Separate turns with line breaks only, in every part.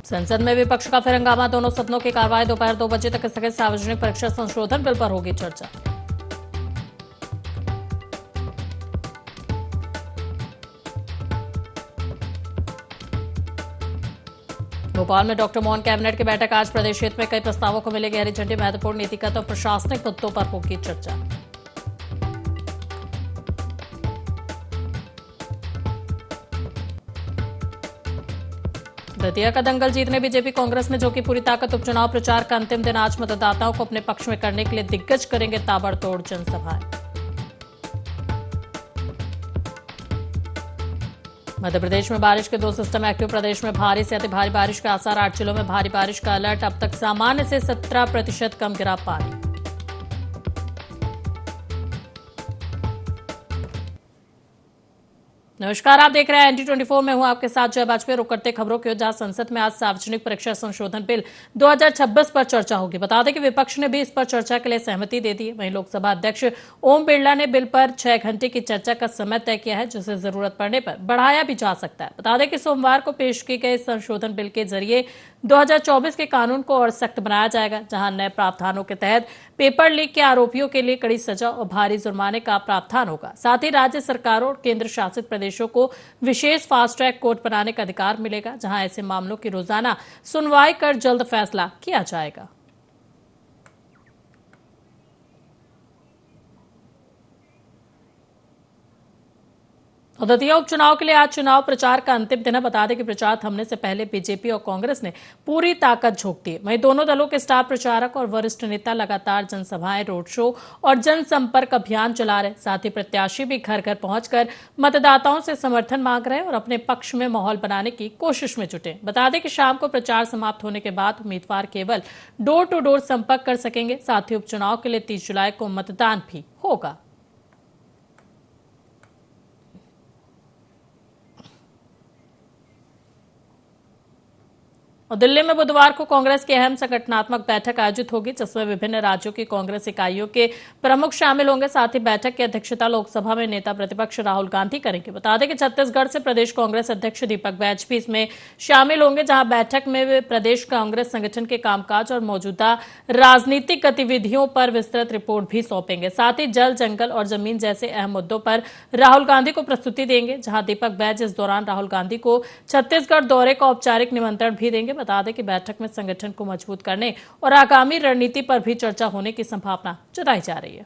संसद में विपक्ष का फिर हंगामा। दोनों सदनों की कार्रवाई दोपहर 2 बजे तक स्थगित। सार्वजनिक परीक्षा संशोधन बिल पर होगी चर्चा। भोपाल में डॉक्टर मोहन कैबिनेट की बैठक आज। प्रदेश हित में कई प्रस्तावों को मिलेगी हरी झंडी। महत्वपूर्ण नीतिगत और प्रशासनिक मुद्दों पर होगी चर्चा। दतिया का दंगल जीतने बीजेपी कांग्रेस में झोंकी पूरी ताकत। उपचुनाव प्रचार का अंतिम दिन आज। मतदाताओं को अपने पक्ष में करने के लिए दिग्गज करेंगे ताबड़तोड़ जनसभाएं। मध्य प्रदेश में बारिश के 2 सिस्टम एक्टिव। प्रदेश में भारी से अति भारी बारिश के आसार। 8 जिलों में भारी बारिश का अलर्ट। अब तक सामान्य से 17% कम गिरा पानी। नमस्कार, आप देख रहे हैं ND24 में हूं आपके साथ जय बाजपेयी। रुक करते खबरों की ओर, जहां संसद में आज सार्वजनिक परीक्षा संशोधन बिल 2026 पर चर्चा होगी। बता दें कि विपक्ष ने भी इस पर चर्चा के लिए सहमति दे दी है। वहीं लोकसभा अध्यक्ष ओम बिरला ने बिल पर 6 घंटे की चर्चा का समय तय किया है, जिसे जरूरत पड़ने पर बढ़ाया भी जा सकता है। बता दें कि सोमवार को पेश किए गए संशोधन बिल के जरिए 2024 के कानून को और सख्त बनाया जाएगा, जहां नए प्रावधानों के तहत पेपर लीक के आरोपियों के लिए कड़ी सजा और भारी जुर्माने का प्रावधान होगा। साथ ही राज्य सरकारों और केंद्र शासित प्रदेशों को विशेष फास्ट ट्रैक कोर्ट बनाने का अधिकार मिलेगा, जहां ऐसे मामलों की रोजाना सुनवाई कर जल्द फैसला किया जाएगा। दतिया उपचुनाव के लिए आज चुनाव प्रचार का अंतिम दिन है। बता दें कि प्रचार थमने से पहले बीजेपी और कांग्रेस ने पूरी ताकत झोंक दी। वहीं दोनों दलों के स्टार प्रचारक और वरिष्ठ नेता लगातार जनसभाएं, रोड शो और जनसंपर्क अभियान चला रहे। साथ ही प्रत्याशी भी घर घर पहुंचकर मतदाताओं से समर्थन मांग रहे और अपने पक्ष में माहौल बनाने की कोशिश में जुटे। बता दें कि शाम को प्रचार समाप्त होने के बाद उम्मीदवार केवल डोर टू डोर संपर्क कर सकेंगे। साथ ही उपचुनाव के लिए 30 जुलाई को मतदान भी होगा। और दिल्ली में बुधवार को कांग्रेस की अहम संगठनात्मक बैठक आयोजित होगी, जिसमें विभिन्न राज्यों की कांग्रेस इकाइयों के प्रमुख शामिल होंगे। साथ ही बैठक की अध्यक्षता लोकसभा में नेता प्रतिपक्ष राहुल गांधी करेंगे। बता दें कि छत्तीसगढ़ से प्रदेश कांग्रेस अध्यक्ष दीपक बैज भी इसमें शामिल होंगे, जहां बैठक में वे प्रदेश कांग्रेस संगठन के कामकाज और मौजूदा राजनीतिक गतिविधियों पर विस्तृत रिपोर्ट भी सौंपेंगे। साथ ही जल, जंगल और जमीन जैसे अहम मुद्दों पर राहुल गांधी को प्रस्तुति देंगे, जहां दीपक बैज इस दौरान राहुल गांधी को छत्तीसगढ़ दौरे का औपचारिक निमंत्रण भी देंगे। बता दें कि बैठक में संगठन को मजबूत करने और आगामी रणनीति पर भी चर्चा होने की संभावना जताई जा रही है।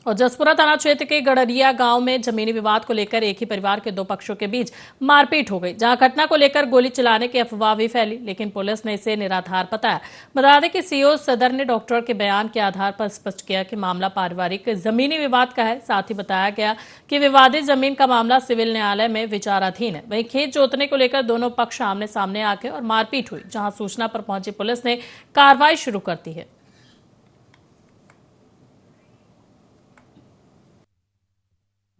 और जसपुरा थाना क्षेत्र के गड़रिया गांव में जमीनी विवाद को लेकर एक ही परिवार के 2 पक्षों के बीच मारपीट हो गई, जहां घटना को लेकर गोली चलाने की अफवाह भी फैली, लेकिन पुलिस ने इसे निराधार बताया। बता दें कि सीओ सदर ने डॉक्टर के बयान के आधार पर स्पष्ट किया कि मामला पारिवारिक जमीनी विवाद का है। साथ ही बताया गया कि विवादित जमीन का मामला सिविल न्यायालय में विचाराधीन है। वहीं खेत जोतने को लेकर दोनों पक्ष आमने सामने आ गए और मारपीट हुई, जहां सूचना पर पहुंची पुलिस ने कार्रवाई शुरू कर दी है।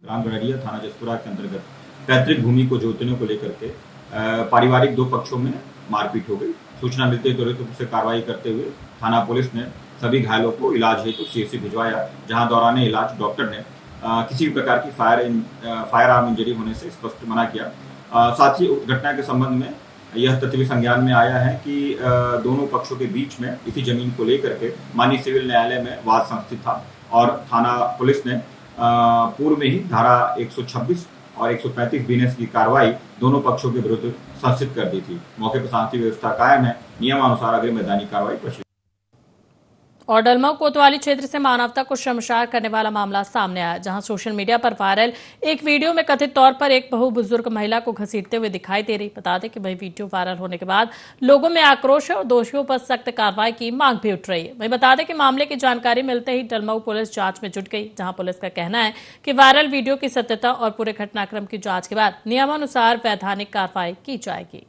ग्राम गड़रिया थाना जसपुरा के अंतर्गत पैतृक भूमि को जोतने को लेकर के पारिवारिक 2 पक्षों में मारपीट हो गई। सूचना मिलते ही त्वरित रूप से कार्रवाई करते हुए थाना पुलिस ने सभी घायलों को इलाज हेतु CHC भिजवाया, जहां दौरान इलाज डॉक्टर ने किसी भी प्रकार की फायर आर्म इंजरी होने से स्पष्ट मना किया। साथ ही घटना के संबंध में यह तथ्य भी संज्ञान में आया है कि दोनों पक्षों के बीच में इसी जमीन को लेकर के माननीय सिविल न्यायालय में वाद संस्थित था और थाना पुलिस ने पूर्व में ही धारा 126 और 135 बीएनएस की कार्रवाई दोनों पक्षों के विरुद्ध संस्थित कर दी थी। मौके पर शांति व्यवस्था कायम है। नियमानुसार अगली मैदानी कार्रवाई प्रशिक्षित।
और डलमऊ कोतवाली क्षेत्र से मानवता को शर्मसार करने वाला मामला सामने आया, जहां सोशल मीडिया पर वायरल एक वीडियो में कथित तौर पर एक बहु बुजुर्ग महिला को घसीटते हुए दिखाई दे रही। बता दें कि वही वीडियो वायरल होने के बाद लोगों में आक्रोश है और दोषियों पर सख्त कार्रवाई की मांग भी उठ रही है। वहीं बता दें कि मामले की जानकारी मिलते ही डलमऊ पुलिस जांच में जुट गई, जहां पुलिस का कहना है कि वायरल वीडियो की सत्यता और पूरे घटनाक्रम की जांच के बाद नियमानुसार वैधानिक कार्रवाई की जाएगी।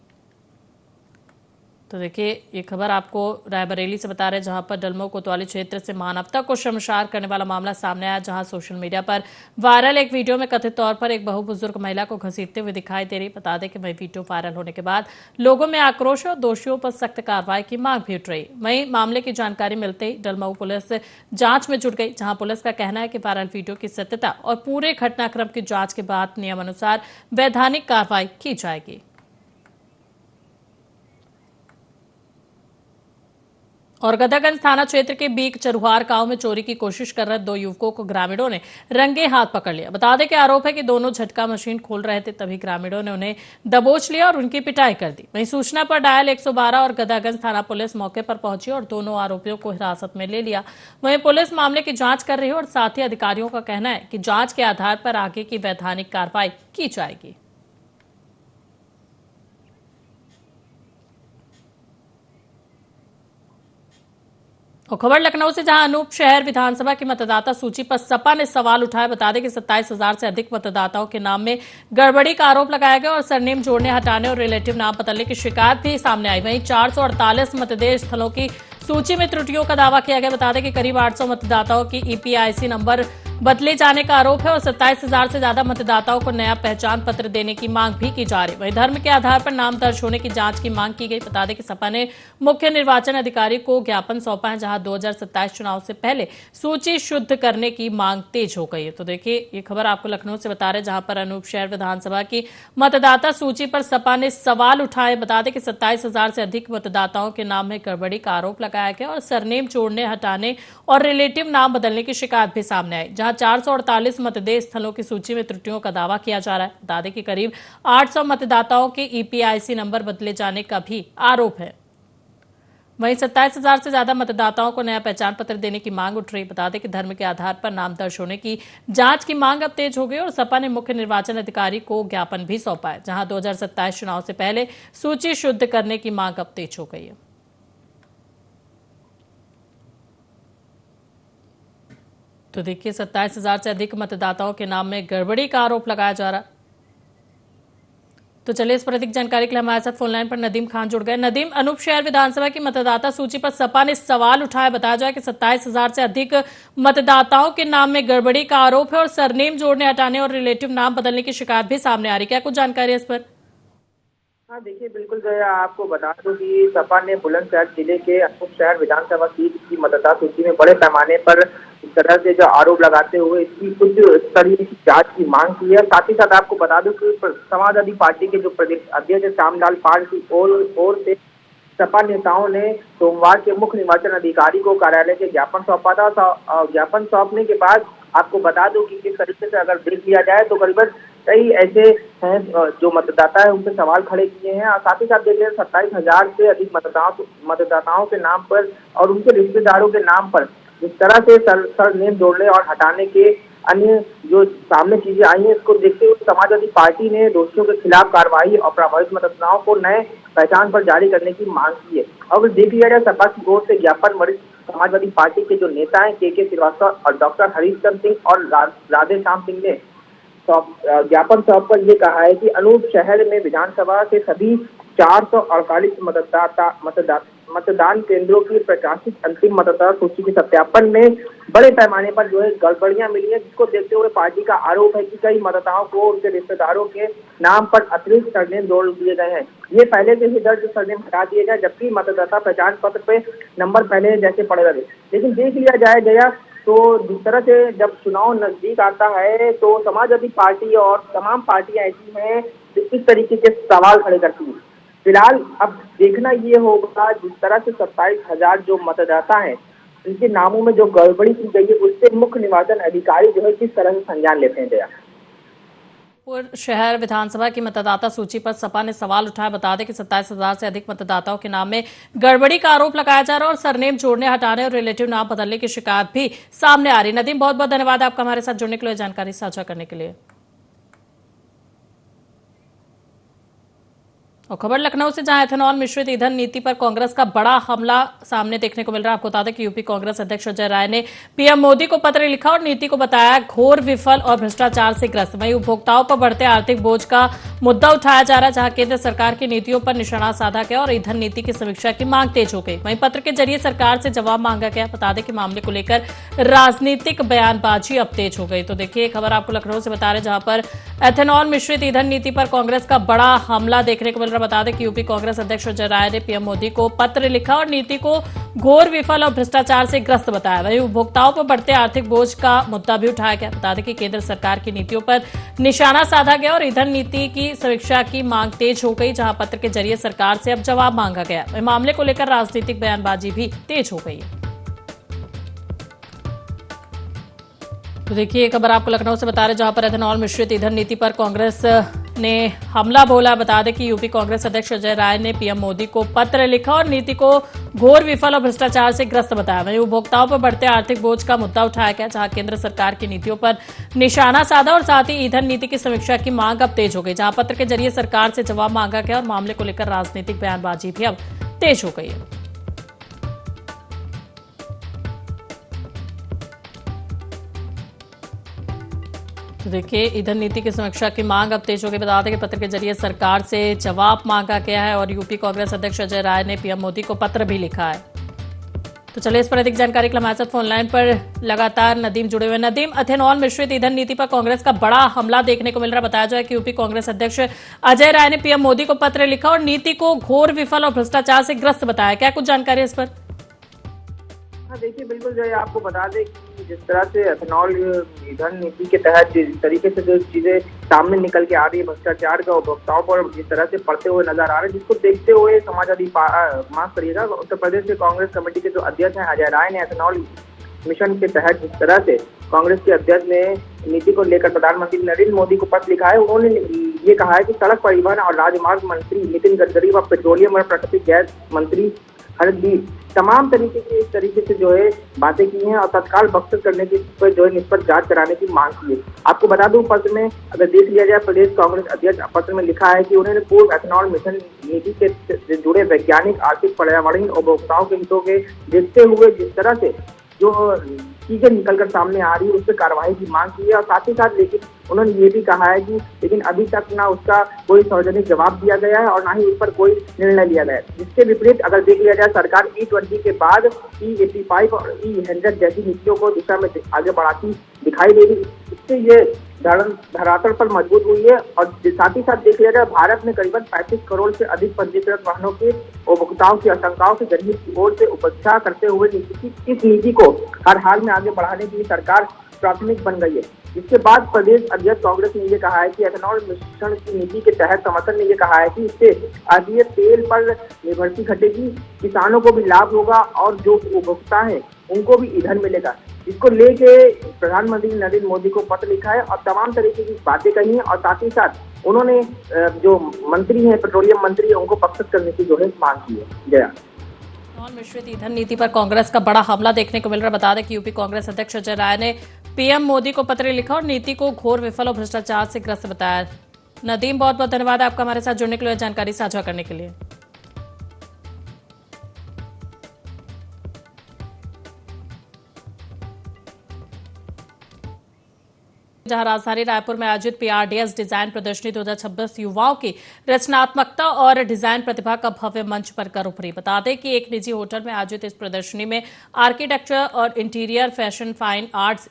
तो देखिए ये खबर आपको रायबरेली से बता रहे हैं, जहां पर डलमऊ कोतवाली क्षेत्र से मानवता को शर्मसार करने वाला मामला सामने आया, जहां सोशल मीडिया पर वायरल एक वीडियो में कथित तौर पर एक बहुबुजुर्ग महिला को घसीटते हुए दिखाई दे रही। बता दें कि वही वीडियो वायरल होने के बाद लोगों में आक्रोश और दोषियों पर सख्त कार्रवाई की मांग भी उठ रही। वहीं मामले की जानकारी मिलते ही डलमऊ पुलिस जांच में जुट गई, जहां पुलिस का कहना है कि वायरल वीडियो की सत्यता और पूरे घटनाक्रम की जांच के बाद नियमानुसार वैधानिक कार्रवाई की जाएगी। और गदागंज थाना क्षेत्र के बीक चरुहार गांव में चोरी की कोशिश कर रहे 2 युवकों को ग्रामीणों ने रंगे हाथ पकड़ लिया। बता दें कि आरोप है कि दोनों झटका मशीन खोल रहे थे, तभी ग्रामीणों ने उन्हें दबोच लिया और उनकी पिटाई कर दी। वहीं सूचना पर डायल 112 और गदागंज थाना पुलिस मौके पर पहुंची और दोनों आरोपियों को हिरासत में ले लिया। वहीं पुलिस मामले की जांच कर रही है और साथ ही अधिकारियों का कहना है कि जांच के आधार पर आगे की वैधानिक कार्रवाई की जाएगी। और खबर लखनऊ से, जहां अनूप शहर विधानसभा की मतदाता सूची पर सपा ने सवाल उठाए। बता दें कि 27,000 से अधिक मतदाताओं के नाम में गड़बड़ी का आरोप लगाया गया और सरनेम जोड़ने, हटाने और रिलेटिव नाम बदलने की शिकायत भी सामने आई। वहीं 448 मतदेय स्थलों की सूची में त्रुटियों का दावा किया गया। बता दें कि करीब 800 मतदाताओं की ईपीआईसी नंबर बदले जाने का आरोप है और 27,000 से ज्यादा मतदाताओं को नया पहचान पत्र देने की मांग भी की जा रही। वहीं धर्म के आधार पर नाम दर्ज होने की जांच की मांग की गई। बता दें कि सपा ने मुख्य निर्वाचन अधिकारी को ज्ञापन सौंपा है, जहां 2027 चुनाव से पहले सूची शुद्ध करने की मांग तेज हो गई है। तो देखिए ये खबर आपको लखनऊ से बता रहे, जहां पर अनूप शहर विधानसभा की मतदाता सूची पर सपा ने सवाल उठाए। बता दें कि 27,000 से अधिक मतदाताओं के नाम में गड़बड़ी का आरोप लगाया गया और सरनेम जोड़ने, हटाने और रिलेटिव नाम बदलने की शिकायत भी सामने आई, जहां 448 मतदेय स्थलों की सूची में त्रुटियों का दावा किया जा रहा है। बता दें कि करीब 800 मतदाताओं के ईपीआईसी नंबर बदले जाने का भी आरोप है। वहीं 27,000 से ज्यादा मतदाताओं को नया पहचान पत्र देने की मांग उठ रही। बता दें कि धर्म के आधार पर नाम दर्ज होने की जांच की मांग अब तेज हो गई और सपा ने मुख्य निर्वाचन अधिकारी को ज्ञापन भी सौंपा है, जहां 2027 चुनाव से पहले सूची शुद्ध करने की मांग अब तेज हो गई है। तो देखिए 27,000 से अधिक मतदाताओं के नाम में गड़बड़ी का आरोप लगाया जा रहा। तो चलिए इस पर अधिक जानकारी के लिए हमारे साथ फोनलाइन पर नदीम खान जुड़ गए। नदीम, अनूप शहर विधानसभा की मतदाता सूची पर सपा ने सवाल उठाया। बताया जाए कि 27,000 से अधिक मतदाताओं के नाम में गड़बड़ी का आरोप है और सरनेम जोड़ने, हटाने और रिलेटिव नाम बदलने की शिकायत भी सामने आ रही। क्या कुछ जानकारी है इस पर?
हाँ देखिए, बिल्कुल जो है आपको बता दूं कि सपा ने बुलंदशहर जिले के अनूप शहर विधानसभा सीट की मतदाता सूची में बड़े पैमाने पर इस तरह से जो आरोप लगाते हुए इसकी कुछ स्तरीय की जांच की मांग की है। साथ ही साथ आपको बता दूं कि समाजवादी पार्टी के जो प्रदेश अध्यक्ष श्यामलाल पाल की ओर से सपा नेताओं ने सोमवार के मुख्य निर्वाचन अधिकारी को कार्यालय के ज्ञापन सौंपा था। ज्ञापन सौंपने के बाद आपको बता दूं कि किस तरीके से अगर देख लिया जाए तो करीबन कई ऐसे हैं जो मतदाता है उनसे सवाल खड़े किए हैं और साथ ही साथ देखिए 27,000 से अधिक मतदाताओं के नाम पर और उनके रिश्तेदारों के नाम पर जिस तरह से सरनेम जोड़ने और हटाने के अन्य जो सामने चीजें आई हैं, इसको देखते हुए समाजवादी पार्टी ने दोषियों के खिलाफ कार्रवाई और प्रभावित मतदाताओं को नए पहचान पर जारी करने की मांग की है। अब देख लिया जाए सपा की ओर से ज्ञापन वरिष्ठ समाजवादी पार्टी के जो नेता हैं के श्रीवास्तव और डॉक्टर हरीशचंद्र सिंह और राधे श्याम सिंह ने ज्ञापन सौंप पर ये कहा है कि अनूप शहर में विधानसभा के सभी 448 मतदान केंद्रों की प्रकाशित अंतिम मतदाता सूची के सत्यापन में बड़े पैमाने पर जो है गड़बड़ियां मिली है, जिसको देखते हुए पार्टी का आरोप है कि कई मतदाताओं को उनके रिश्तेदारों के नाम पर अतिरिक्त सरनेम जोड़ दिए गए हैं। ये पहले से ही दर्ज सरनेम हटा दिए गए, जबकि मतदाता पहचान पत्र पे नंबर पहले जैसे पड़े रहे। लेकिन देख लिया जाए जया तो जिस तरह से जब चुनाव नजदीक आता है तो समाजवादी पार्टी और तमाम पार्टियां ऐसी हैं जो इस तरीके के सवाल खड़े करती हैं। फिलहाल अब देखना ये होगा जिस तरह से 27,000 जो मतदाता हैं उनके नामों में जो गड़बड़ी की गई है उससे मुख्य निर्वाचन अधिकारी जो है किस तरह से संज्ञान लेते हैं। दया
शहर विधानसभा की मतदाता सूची पर सपा ने सवाल उठाया। बता दें कि 27,000 से अधिक मतदाताओं के नाम में गड़बड़ी का आरोप लगाया जा रहा है और सरनेम जोड़ने, हटाने और रिलेटिव नाम बदलने की शिकायत भी सामने आ रही। नदीम, बहुत बहुत धन्यवाद आपका हमारे साथ जुड़ने के लिए, जानकारी साझा करने के लिए। और खबर लखनऊ से, जहां एथेनॉल मिश्रित ईंधन नीति पर कांग्रेस का बड़ा हमला सामने देखने को मिल रहा है। आपको बता दें कि यूपी कांग्रेस अध्यक्ष अजय राय ने पीएम मोदी को पत्र लिखा और नीति को बताया घोर विफल और भ्रष्टाचार से ग्रस्त। वहीं उपभोक्ताओं पर बढ़ते आर्थिक बोझ का मुद्दा उठाया जा रहा है, जहां केंद्र सरकार की नीतियों पर निशाना साधा गया और ईंधन नीति की समीक्षा की मांग तेज हो गई। वहीं पत्र के जरिए सरकार से जवाब मांगा गया। बता दें कि मामले को लेकर राजनीतिक बयानबाजी अब तेज हो गई। तो देखिए खबर आपको लखनऊ से बता रहे, जहां पर एथेनॉल मिश्रित ईंधन नीति पर कांग्रेस का बड़ा हमला देखने को मिल रहा है। बता दें कि यूपी कांग्रेस अध्यक्ष अजय राय ने पीएम मोदी को पत्र लिखा और नीति को घोर विफल और भ्रष्टाचार से ग्रस्त बताया। वहीं उपभोक्ताओं पर बढ़ते आर्थिक बोझ का मुद्दा भी उठाया गया। बता दें कि केंद्र सरकार की नीतियों पर निशाना साधा गया और ईंधन नीति की समीक्षा की मांग तेज हो गई, जहां पत्र के जरिए सरकार से अब जवाब मांगा गया। वहीं मामले को लेकर राजनीतिक बयानबाजी भी तेज हो गई है। तो देखिए खबर आपको लखनऊ से बता रहे, जहां पर एथेनॉल मिश्रित ईंधन नीति पर कांग्रेस ने हमला बोला। बता दें कि यूपी कांग्रेस अध्यक्ष अजय राय ने पीएम मोदी को पत्र लिखा और नीति को घोर विफल और भ्रष्टाचार से ग्रस्त बताया। वहीं उपभोक्ताओं पर बढ़ते आर्थिक बोझ का मुद्दा उठाया गया, जहां केंद्र सरकार की नीतियों पर निशाना साधा और साथ ही ईंधन नीति की समीक्षा की मांग अब तेज हो गई, जहां पत्र के जरिए सरकार से जवाब मांगा गया और मामले को लेकर राजनीतिक बयानबाजी भी अब तेज हो गई है। तो देखिए ईंधन नीति की समीक्षा की मांग अब तेज हो गई। बता दें कि पत्र के जरिए सरकार से जवाब मांगा गया है और यूपी कांग्रेस अध्यक्ष अजय राय ने पीएम मोदी को पत्र भी लिखा है। तो चलिए इस पर अधिक जानकारी के लिए हमारे साथ फोन लाइन पर लगातार नदीम जुड़े हुए। नदीम, एथेनॉल मिश्रित ईंधन नीति पर कांग्रेस का बड़ा हमला देखने को मिल रहा है। बताया जाए कि यूपी कांग्रेस अध्यक्ष अजय राय ने पीएम मोदी को पत्र लिखा और नीति को घोर विफल और भ्रष्टाचार से ग्रस्त बताया। क्या कुछ जानकारी है इस पर?
हाँ देखिए, बिल्कुल जो है आपको बता दें कि जिस तरह से एथेनॉल ईंधन नीति के तहत जिस तरीके से जो चीजें सामने निकल के आ रही है, भ्रष्टाचार का उपभोक्ताओं पर जिस तरह से पड़ते हुए नजर आ रहे हैं, जिसको देखते हुए समाजवादी माफ करिएगा उत्तर प्रदेश के कांग्रेस कमेटी के जो अध्यक्ष हैं अजय राय ने एथेनॉल मिशन के तहत जिस तरह से कांग्रेस के अध्यक्ष ने नीति को लेकर प्रधानमंत्री नरेंद्र मोदी को पत्र लिखा है। उन्होंने ये कहा है कि सड़क परिवहन और राजमार्ग मंत्री नितिन गडकरी व पेट्रोलियम और प्राकृतिक गैस मंत्री हरदीप तमाम तरीके के इस तरीके से जो है बातें की हैं और तत्काल बख्शत करने की जो है निष्पक्ष जांच कराने की मांग की है। आपको बता दूं, पत्र में अगर देख लिया जाए, प्रदेश कांग्रेस अध्यक्ष पत्र में लिखा है कि उन्होंने पूर्व एथेनॉल मिशन नीति से जुड़े वैज्ञानिक, आर्थिक, पर्यावरणीय, उपभोक्ताओं के हितों के देखते हुए जिस तरह से जो चीजें निकलकर सामने आ रही है उस पर कार्रवाई की मांग की है और साथ ही साथ लेकिन उन्होंने ये भी कहा है कि लेकिन अभी तक ना उसका कोई सार्वजनिक जवाब दिया गया है और ना ही उस पर कोई निर्णय लिया गया है। जिसके विपरीत अगर देख लिया जाए, सरकार E20 के बाद E85 और E100 जैसी नीतियों को दिशा में आगे बढ़ाती दिखाई दे रही। इससे ये धरातल पर मजबूत हुई है और साथ ही साथ देख लिया जाए, भारत में करीबन 35 करोड़ से अधिक पंजीकृत वाहनों के उपभोक्ताओं की आशंकाओं की जनहित की ओर से उपेक्षा करते हुए इस नीति को हर हाल में आगे बढ़ाने के लिए सरकार प्राथमिक बन गई है। इसके बाद प्रदेश अध्यक्ष कांग्रेस ने ये कहा है कि एथेनॉल मिश्रण की नीति के तहत समर्थन ने ये कहा है कि इससे अधीर तेल पर निर्भरता घटेगी, किसानों को भी लाभ होगा और जो उपभोक्ता है उनको भी ईंधन मिलेगा। इसको लेके प्रधानमंत्री नरेंद्र मोदी को पत्र लिखा है और तमाम तरीके की बातें कही हैं और साथ ही साथ उन्होंने जो मंत्री हैं, पेट्रोलियम मंत्री है, उनको बख्शत करने की जो है मांग की है। जया
एथेनॉल मिश्रित ईंधन नीति पर कांग्रेस का बड़ा हमला देखने को मिल रहा है। बता दें कि यूपी कांग्रेस अध्यक्ष अजय राय ने पीएम मोदी को पत्र लिखा और नीति को घोर विफल और भ्रष्टाचार से ग्रस्त बताया। नदीम, बहुत बहुत धन्यवाद आपका हमारे साथ जुड़ने के लिए, जानकारी साझा करने के लिए। जहां राजधानी रायपुर में आयोजित पीआरडीएस डिजाइन प्रदर्शनी 2026 युवाओं की रचनात्मकता और डिजाइन प्रतिभा का भव्य मंच पर कर उभरी। बता दें कि एक निजी होटल में आयोजित इस प्रदर्शनी में आर्किटेक्चर और interior, fashion, fine arts,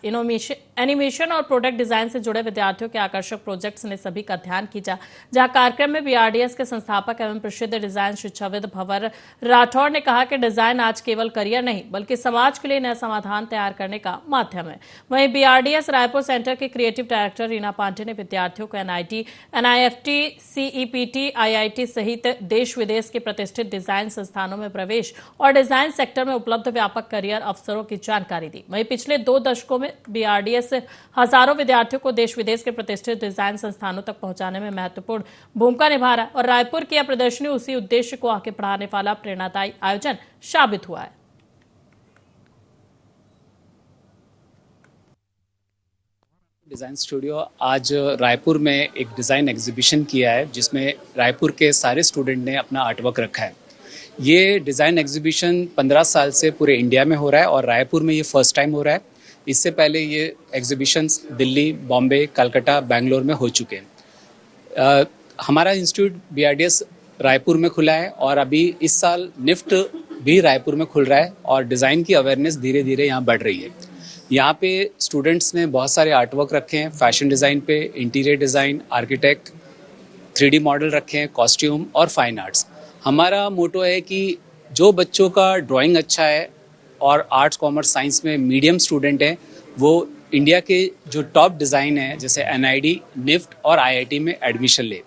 animation और प्रोडक्ट डिजाइन से जुड़े विद्यार्थियों के आकर्षक प्रोजेक्ट्स ने सभी का ध्यान खींचा। जहां कार्यक्रम में बीआरडीएस के संस्थापक एवं प्रसिद्ध डिजाइन शिक्षाविद भंवर राठौड़ ने कहा कि डिजाइन आज केवल करियर नहीं बल्कि समाज के लिए नया समाधान तैयार करने का माध्यम है। वहीं बीआरडीएस रायपुर सेंटर के क्रिएटिव डायरेक्टर रीना पांडे ने विद्यार्थियों को एनआईटी, एनआईएफटी, सीईपीटी, आईआईटी सहित देश विदेश के प्रतिष्ठित डिजाइन संस्थानों में प्रवेश और डिजाइन सेक्टर में उपलब्ध व्यापक करियर अवसरों की जानकारी दी। वहीं पिछले 2 दशकों में बीआरडीएस हजारों विद्यार्थियों को देश विदेश के प्रतिष्ठित डिजाइन संस्थानों तक पहुंचाने में महत्वपूर्ण भूमिका निभा रहा है और रायपुर की यह प्रदर्शनी उसी उद्देश्य को आगे बढ़ाने वाला प्रेरणादायी आयोजन साबित हुआ है।
डिज़ाइन स्टूडियो आज रायपुर में एक डिज़ाइन एग्जीबिशन किया है जिसमें रायपुर के सारे स्टूडेंट ने अपना आर्टवर्क रखा है। ये डिज़ाइन एग्जीबिशन 15 साल से पूरे इंडिया में हो रहा है और रायपुर में ये फर्स्ट टाइम हो रहा है। इससे पहले ये एग्जीबिशंस दिल्ली, बॉम्बे, कलकत्ता, बेंगलोर में हो चुके हैं। हमारा इंस्टीट्यूट BRDS रायपुर में खुला है और अभी इस साल निफ्ट भी रायपुर में खुल रहा है और डिज़ाइन की अवेयरनेस धीरे धीरे यहाँ बढ़ रही है। यहाँ पे स्टूडेंट्स ने बहुत सारे आर्टवर्क रखे हैं, फैशन डिज़ाइन पे, interior design, architect, 3D model रखे हैं, कॉस्ट्यूम और फाइन आर्ट्स। हमारा मोटो है कि जो बच्चों का ड्राइंग अच्छा है और आर्ट्स, कॉमर्स, साइंस में मीडियम स्टूडेंट हैं, वो इंडिया के जो टॉप डिज़ाइन है जैसे NID, निफ्ट और IIT में एडमिशन ले।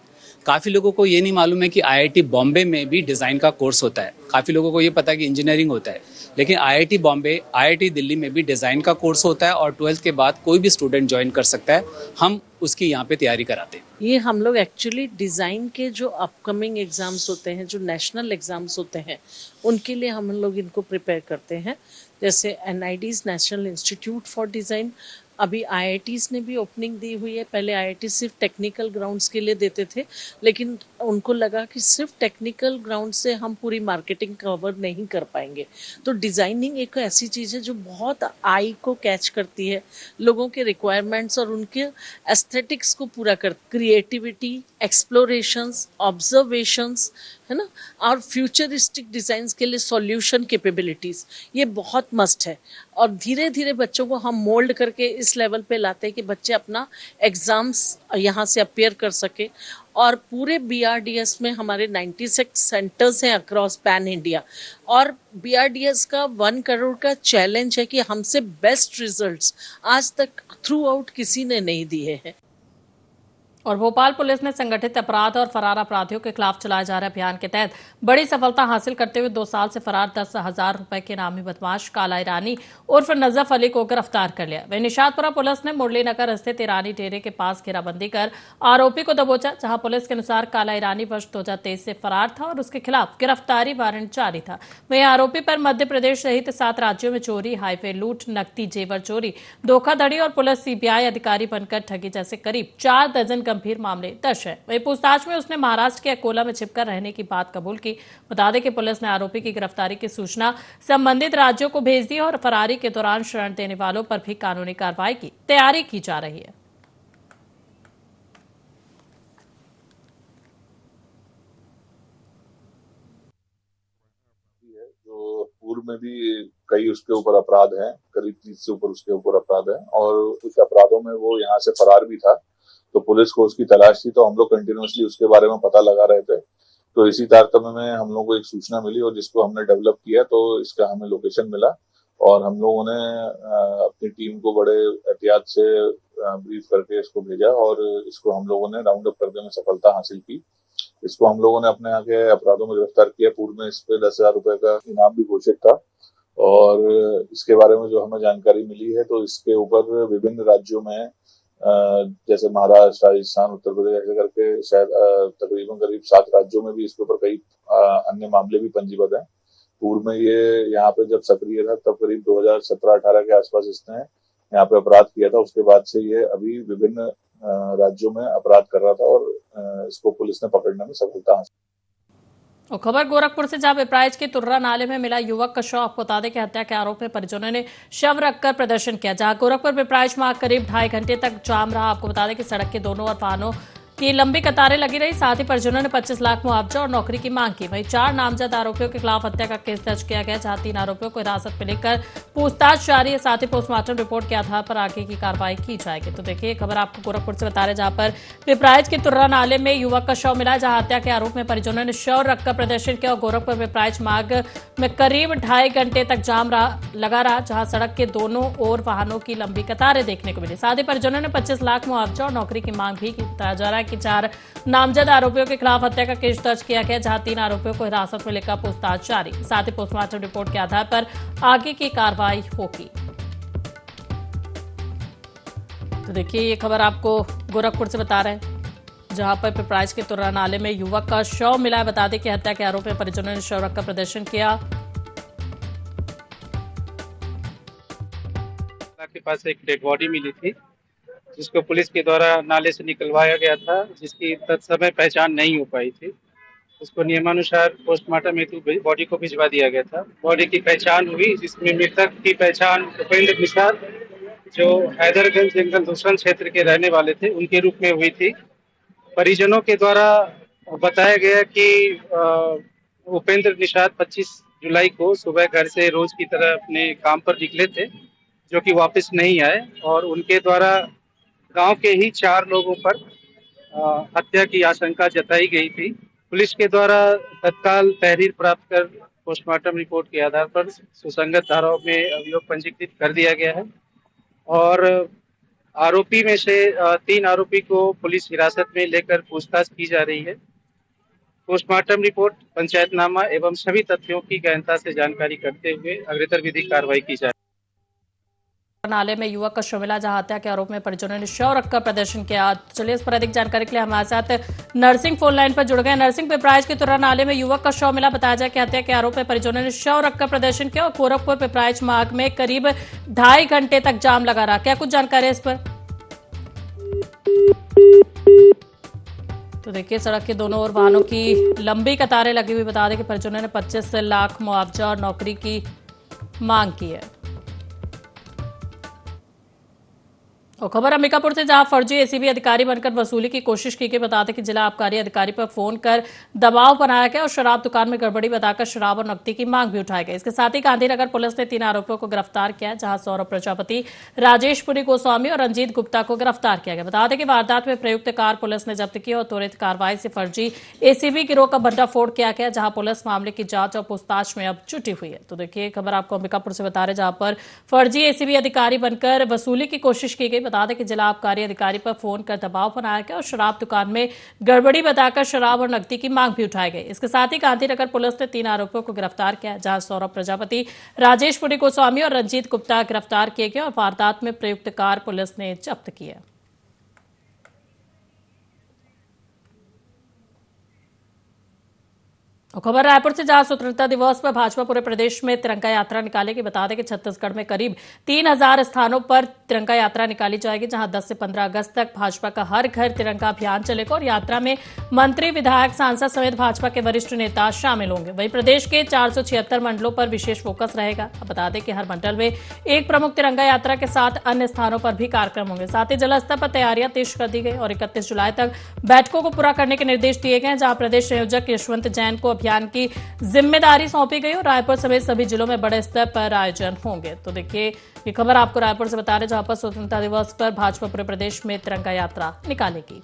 काफ़ी लोगों को ये नहीं मालूम है कि IIT बॉम्बे में भी डिज़ाइन का कोर्स होता है। काफ़ी लोगों को ये पता है कि इंजीनियरिंग होता है, लेकिन IIT बॉम्बे, IIT दिल्ली में भी डिज़ाइन का कोर्स होता है और 12th के बाद कोई भी स्टूडेंट ज्वाइन कर सकता है। हम उसकी यहाँ पे तैयारी कराते हैं।
ये हम लोग एक्चुअली डिज़ाइन के जो अपकमिंग एग्ज़ाम्स होते हैं, जो नेशनल एग्ज़ाम्स होते हैं, उनके लिए हम लोग इनको प्रिपेयर करते हैं। जैसे NIDs, national institute for design, अभी IITs ने भी ओपनिंग दी हुई है। पहले IIT सिर्फ टेक्निकल ग्राउंड्स के लिए देते थे, लेकिन उनको लगा कि सिर्फ टेक्निकल ग्राउंड से हम पूरी मार्केटिंग कवर नहीं कर पाएंगे। तो डिज़ाइनिंग एक ऐसी चीज़ है जो बहुत आई को कैच करती है, लोगों के रिक्वायरमेंट्स और उनके एस्थेटिक्स को पूरा कर, क्रिएटिविटी, एक्सप्लोरेशंस, ऑब्जर्वेशंस, है ना, और फ्यूचरिस्टिक डिज़ाइंस के लिए सॉल्यूशन कैपेबिलिटीज़, ये बहुत मस्ट है। और धीरे धीरे बच्चों को हम मोल्ड करके इस लेवल पे लाते हैं कि बच्चे अपना एग्ज़ाम्स यहाँ से अपीयर कर सके। और पूरे BRDS में हमारे 96 सेंटर्स हैं अक्रॉस पैन इंडिया, और BRDS का 1 करोड़ का चैलेंज है कि हमसे बेस्ट रिजल्ट्स आज तक थ्रू आउट किसी ने नहीं दिए हैं।
और भोपाल पुलिस ने संगठित अपराध और फरार अपराधियों के खिलाफ चलाए जा रहे अभियान के तहत बड़ी सफलता हासिल करते हुए 2 साल से फरार 10,000 रुपए के नामी बदमाश काला ईरानी उर्फ नजफ अली को गिरफ्तार कर लिया। वहीं निशातपुरा पुलिस ने मुरलीनगर स्थित ईरानी डेरे के पास घेराबंदी कर आरोपी को दबोचा, जहां पुलिस के अनुसार काला ईरानी वर्ष 2023 से फरार था और उसके खिलाफ गिरफ्तारी वारंट जारी था। वहीं आरोपी पर मध्य प्रदेश सहित 7 राज्यों में चोरी, हाईवे लूट, नकदी जेवर चोरी, धोखाधड़ी और पुलिस CBI अधिकारी बनकर ठगी जैसे करीब 4 दर्जन गंभीर मामले दर्ज है। वहीं पूछताछ में उसने महाराष्ट्र के अकोला में छिपकर रहने की बात कबूल की। बता दें कि पुलिस ने आरोपी की गिरफ्तारी की सूचना संबंधित राज्यों को भेज दी और फरारी के दौरान शरण देने वालों पर भी कानूनी कार्रवाई की तैयारी की जा रही है।
जो पूर्व में भी कई उसके ऊपर अपराध हैं, करीब 30 से ऊपर उसके ऊपर अपराध हैं, और कुछ अपराधों में वो यहाँ से फरार भी था। तो पुलिस को उसकी तलाश थी, तो हम लोग कंटिन्यूअसली उसके बारे में पता लगा रहे थे। तो इसी तारतम्य में हम लोग को एक सूचना मिली और जिसको हमने डेवलप किया, तो इसका हमें लोकेशन मिला और हम लोगों ने अपनी टीम को बड़े एहतियात से ब्रीफ करके इसको भेजा और इसको हम लोगों ने राउंड अप करने में सफलता हासिल की। इसको हम लोगों ने अपने यहाँ के अपराधों में गिरफ्तार किया। पूर्व में इस पे 10,000 रुपए का इनाम भी घोषित था और इसके बारे में जो हमें जानकारी मिली है, तो इसके ऊपर विभिन्न राज्यों में जैसे महाराष्ट्र, राजस्थान, उत्तर प्रदेश ऐसे करके शायद तकरीबन करीब 7 राज्यों में भी इसके ऊपर कई अन्य मामले भी पंजीबद्ध हैं। पूर्व में ये यहाँ पे जब सक्रिय था तब करीब 2017-18 के आसपास इसने यहाँ पे अपराध किया था। उसके बाद से ये अभी विभिन्न राज्यों में अपराध कर रहा था और इसको पुलिस ने पकड़ने में सफलता हासिल।
और खबर गोरखपुर से, जहां पिपराइच के तुर्रा नाले में मिला युवक का शव। आपको बता दें कि हत्या के आरोप में परिजनों ने शव रखकर प्रदर्शन किया, जहां गोरखपुर पिपराइच मार्ग करीब 2.5 घंटे तक जाम रहा। आपको बता दें कि सड़क के दोनों ओर वाहनों की लंबी कतारें लगी रही। साथ ही परिजनों ने 25 लाख मुआवजा और नौकरी की मांग की। वहीं 4 नामजद आरोपियों के खिलाफ हत्या का केस दर्ज किया गया, जहां 3 आरोपियों को हिरासत में लेकर पूछताछ जारी है। साथ ही पोस्टमार्टम रिपोर्ट के आधार पर आगे की कार्रवाई की जाएगी। तो देखिए खबर आपको गोरखपुर से बता रहे, जहां पर पिपराइच के तुर्रा नाले में युवक का शव मिला, जहां हत्या के आरोप में परिजनों ने शव रखकर प्रदर्शन किया और गोरखपुर पिपराइच मार्ग में करीब 2.5 घंटे तक जाम लगा रहा, जहां सड़क के दोनों ओर वाहनों की लंबी कतारें देखने को मिली। साथ ही परिजनों ने 25 लाख मुआवजा और नौकरी की मांग भी की। बताया जा रहा है कि 4 नामजद आरोपियों के खिलाफ हत्या का केस दर्ज किया गया, जहां 3 आरोपियों को हिरासत में लेकर पूछताछ जारी। साथ ही पोस्टमार्टम रिपोर्ट के आधार पर आगे की कार्रवाई होगी। तो देखिए ये खबर आपको गोरखपुर से बता रहे हैं, जहां पर पिपराइच के तुर्रा नाले में युवक का शव मिला है। बता दें कि हत्या के आरोप में परिजनों ने शव रखकर प्रदर्शन किया।
के पास एक डेड बॉडी मिली थी, जिसको पुलिस के द्वारा नाले से निकलवाया गया था, जिसकी तत्समय पहचान नहीं हो पाई थी। उसको नियमानुसार पोस्टमार्टम हेतु बॉडी को भिजवा दिया गया था। बॉडी की पहचान हुई, जिसमें मृतक की पहचान उपेंद्र निषाद, जो हैदरगंज जंगल दूसरा क्षेत्र के रहने वाले थे, उनके रूप में हुई थी। परिजनों के द्वारा बताया गया कि उपेंद्र निषाद 25 जुलाई को सुबह घर से रोज की तरह अपने काम पर निकले थे, जो कि वापस नहीं आए, और उनके द्वारा गांव के ही 4 लोगों पर हत्या की आशंका जताई गई थी। पुलिस के द्वारा तत्काल तहरीर प्राप्त कर पोस्टमार्टम रिपोर्ट के आधार पर सुसंगत धाराओं में अभियोग पंजीकृत कर दिया गया है, और आरोपी में से 3 आरोपी को पुलिस हिरासत में लेकर पूछताछ की जा रही है। पोस्टमार्टम रिपोर्ट, पंचायतनामा एवं सभी तथ्यों की गहनता से जानकारी करते हुए अग्रेतर विधिक कार्रवाई की जाए।
नाले में युवक का शव मिला, जहां हत्या के आरोप में परिजनों ने शव रखकर प्रदर्शन किया। चलिए इस पर अधिक जानकारी के लिए हमारे साथ नरसिंह फोन लाइन पर जुड़ गए। नरसिंह, पिपराइच के तुर्रा नाले में युवक का शव मिला, बताया जाए कि हत्या के आरोप में परिजनों ने शव रखकर प्रदर्शन किया और गोरखपुर पिपराइच मार्ग में करीब 2.5 घंटे तक जाम लगा रहा। क्या कुछ जानकारी है इस पर? तो देखिए, सड़क के दोनों ओर वाहनों की लंबी कतारें लगी हुई। बता दें कि परिजनों ने 25 लाख मुआवजा और नौकरी की मांग की है। और खबर अंबिकापुर से, जहां फर्जी एसीबी अधिकारी बनकर वसूली की कोशिश की गई। बताते कि जिला आबकारी अधिकारी पर फोन कर दबाव बनाया गया और शराब दुकान में गड़बड़ी बताकर शराब और नकदी की मांग भी उठाई गई। इसके साथ ही गांधीनगर पुलिस ने 3 आरोपियों को गिरफ्तार किया, जहां सौरभ प्रजापति, राजेश पुरी गोस्वामी और रंजीत गुप्ता को गिरफ्तार किया गया। बता दें कि वारदात में प्रयुक्त कार पुलिस ने जब्त की और त्वरित कार्रवाई से फर्जी एसीबी गिरोह का भंडाफोड़ किया गया, जहां पुलिस मामले की जांच और पूछताछ में अब जुटी हुई है। तो देखिए, खबर आपको अंबिकापुर से बता रहे, जहां पर फर्जी एसीबी अधिकारी बनकर वसूली की कोशिश की गई। बता दें कि जिला आबकारी अधिकारी पर फोन कर दबाव बनाया गया और शराब दुकान में गड़बड़ी बताकर शराब और नकदी की मांग भी उठाई गई। इसके साथ ही गांधीनगर पुलिस ने 3 आरोपियों को गिरफ्तार किया, जहां सौरभ प्रजापति, राजेश पुरी गोस्वामी और रंजीत गुप्ता गिरफ्तार किए गए और वारदात में प्रयुक्त कार पुलिस ने जब्त की है। और खबर रायपुर से, जहां स्वतंत्रता दिवस पर भाजपा पूरे प्रदेश में तिरंगा यात्रा निकालेगी। बता दें कि छत्तीसगढ़ में करीब 3000 स्थानों पर तिरंगा यात्रा निकाली जाएगी, जहां 10 से 15 अगस्त तक भाजपा का हर घर तिरंगा अभियान चलेगा और यात्रा में मंत्री, विधायक, सांसद समेत भाजपा के वरिष्ठ नेता शामिल होंगे। वहीं प्रदेश के 476 मंडलों पर विशेष फोकस रहेगा। बता दें कि हर मंडल में एक प्रमुख तिरंगा यात्रा के साथ अन्य स्थानों पर भी कार्यक्रम होंगे। साथ ही जल स्तर पर तैयारियां तेज कर दी गई और 31 जुलाई तक बैठकों को पूरा करने के निर्देश दिए गए, जहां प्रदेश संयोजक यशवंत जैन को अभियान की जिम्मेदारी सौंपी गई और रायपुर समेत सभी जिलों में बड़े स्तर पर आयोजन होंगे। तो देखिए, ये खबर आपको रायपुर से बता रहे, जहां पर स्वतंत्रता दिवस पर भाजपा पूरे प्रदेश में तिरंगा यात्रा निकालेगी।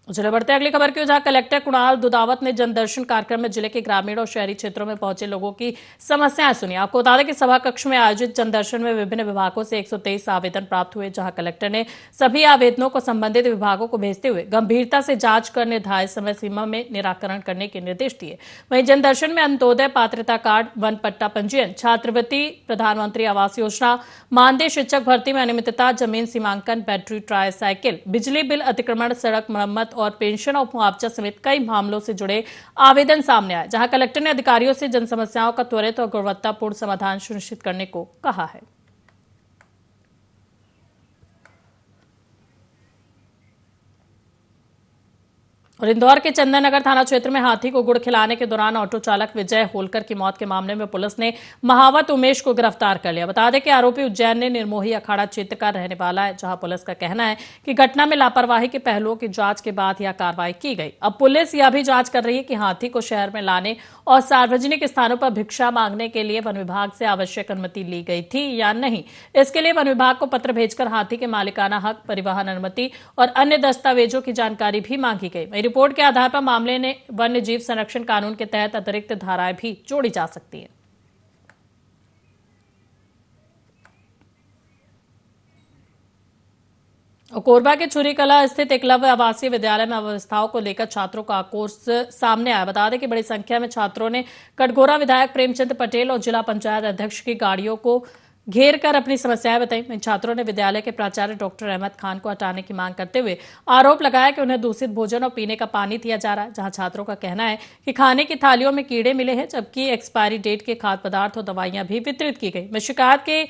चले बढ़ते अगली खबर की, जहां कलेक्टर कुणाल दुदावत ने जनदर्शन कार्यक्रम में जिले के ग्रामीण और शहरी क्षेत्रों में पहुंचे लोगों की समस्याएं सुनी। आपको बता दें कि सभा कक्ष में आयोजित जनदर्शन में विभिन्न विभागों से 123 आवेदन प्राप्त हुए, जहां कलेक्टर ने सभी आवेदनों को संबंधित विभागों को भेजते हुए गंभीरता से जांच कर निर्धारित समय सीमा में निराकरण करने के निर्देश दिए। वहीं जनदर्शन में अंत्योदय पात्रता कार्ड, वन पट्टा पंजीयन, छात्रवृत्ति, प्रधानमंत्री आवास योजना, मानदेय शिक्षक भर्ती में अनियमितता, जमीन सीमांकन, बैटरी ट्राई साइकिल, बिजली बिल अतिक्रमण, सड़क मरम्मत और पेंशन और मुआवजा समेत कई मामलों से जुड़े आवेदन सामने आए, जहां कलेक्टर ने अधिकारियों से जन समस्याओं का त्वरित और गुणवत्तापूर्ण समाधान सुनिश्चित करने को कहा है। और इंदौर के चंदन नगर थाना क्षेत्र में हाथी को गुड़ खिलाने के दौरान ऑटो चालक विजय होलकर की मौत के मामले में पुलिस ने महावत उमेश को गिरफ्तार कर लिया। बता दें कि आरोपी उज्जैन ने निर्मोही अखाड़ा क्षेत्र का रहने वाला है, जहां पुलिस का कहना है कि घटना में लापरवाही के पहलुओं की जांच के बाद यह कार्रवाई की गई। अब पुलिस यह भी जांच कर रही है कि हाथी को शहर में लाने और सार्वजनिक स्थानों पर भिक्षा मांगने के लिए वन विभाग से आवश्यक अनुमति ली गई थी या नहीं। इसके लिए वन विभाग को पत्र भेजकर हाथी के मालिकाना हक, परिवहन अनुमति और अन्य दस्तावेजों की जानकारी भी मांगी गई। रिपोर्ट के आधार पर मामले में वन्य जीव संरक्षण कानून के तहत अतिरिक्त धाराएं भी जोड़ी जा सकती हैं। कोरबा के छुरीकला स्थित एकलव्य आवासीय विद्यालय में अव्यवस्थाओं को लेकर छात्रों का आक्रोश सामने आया। बता दें कि बड़ी संख्या में छात्रों ने कटघोरा विधायक प्रेमचंद पटेल और जिला पंचायत अध्यक्ष की गाड़ियों को घेर कर अपनी समस्याएं बताई। इन छात्रों ने विद्यालय के प्राचार्य डॉक्टर अहमद खान को हटाने की मांग करते हुए आरोप लगाया कि उन्हें दूषित भोजन और पीने का पानी दिया जा रहा है, जहां छात्रों का कहना है कि खाने की थालियों में कीड़े मिले हैं, जबकि एक्सपायरी डेट के खाद्य पदार्थ और दवाइयां भी वितरित की गई। शिकायत के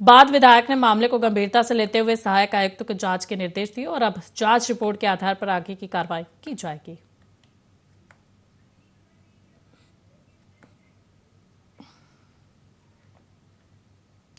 बाद विधायक ने मामले को गंभीरता से लेते हुए सहायक आयुक्त को जांच के निर्देश दिए और अब जांच रिपोर्ट के आधार पर आगे की कार्रवाई की जाएगी।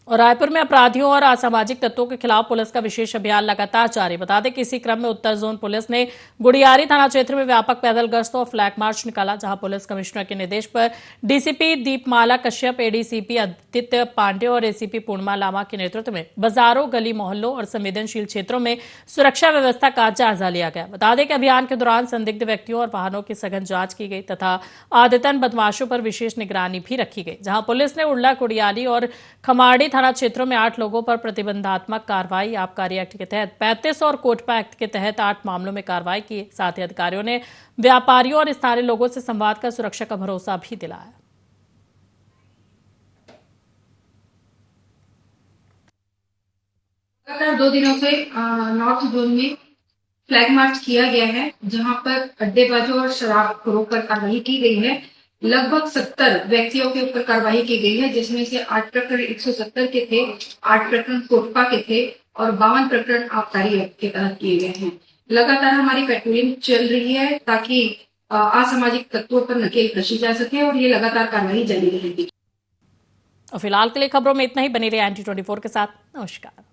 और रायपुर में अपराधियों और असामाजिक तत्वों के खिलाफ पुलिस का विशेष अभियान लगातार जारी। बता दें कि इसी क्रम में उत्तर जोन पुलिस ने गुड़ियारी थाना क्षेत्र में व्यापक पैदल गश्त और फ्लैग मार्च निकाला, जहां पुलिस कमिश्नर के निर्देश पर डीसीपी दीपमाला कश्यप, एडीसीपी आदित्य पांडे और एसीपी पूर्णिमा लामा के नेतृत्व में बाजारों, गली मोहल्लों और संवेदनशील क्षेत्रों में सुरक्षा व्यवस्था का जायजा लिया गया। बता दें कि अभियान के दौरान संदिग्ध व्यक्तियों और वाहनों की सघन जांच की गई तथा आदतन बदमाशों पर विशेष निगरानी भी रखी गई, जहां पुलिस ने उड़ला, कुड़ियाली और खमाड़ी थाना क्षेत्रों में 8 लोगों पर प्रतिबंधात्मक कार्रवाई, आबकारी एक्ट के तहत 35 और कोटपा एक्ट के तहत 8 मामलों में कार्रवाई की। साथ ही अधिकारियों ने व्यापारियों और स्थानीय लोगों से संवाद कर सुरक्षा का भरोसा भी दिलाया।
लगातार 2 दिनों से नॉर्थ जोन में फ्लैग मार्च किया गया है, जहां पर अड्डेबाजों और शराबखोरों पर कार्रवाई की गई है। लगभग 70 व्यक्तियों के ऊपर कार्रवाई की गई है, जिसमें से 8 प्रकरण 170 के थे, 8 प्रकरण कोटपा के थे और 52 प्रकरण आबकारी एक्ट के तहत किए गए हैं। लगातार हमारी पेट्रोलिंग चल रही है ताकि असामाजिक तत्वों पर नकेल कसी जा सके और ये लगातार कार्रवाई जारी रहेगी।
और फिलहाल के लिए खबरों में इतना ही। बने रहिए NT24 के साथ। नमस्कार।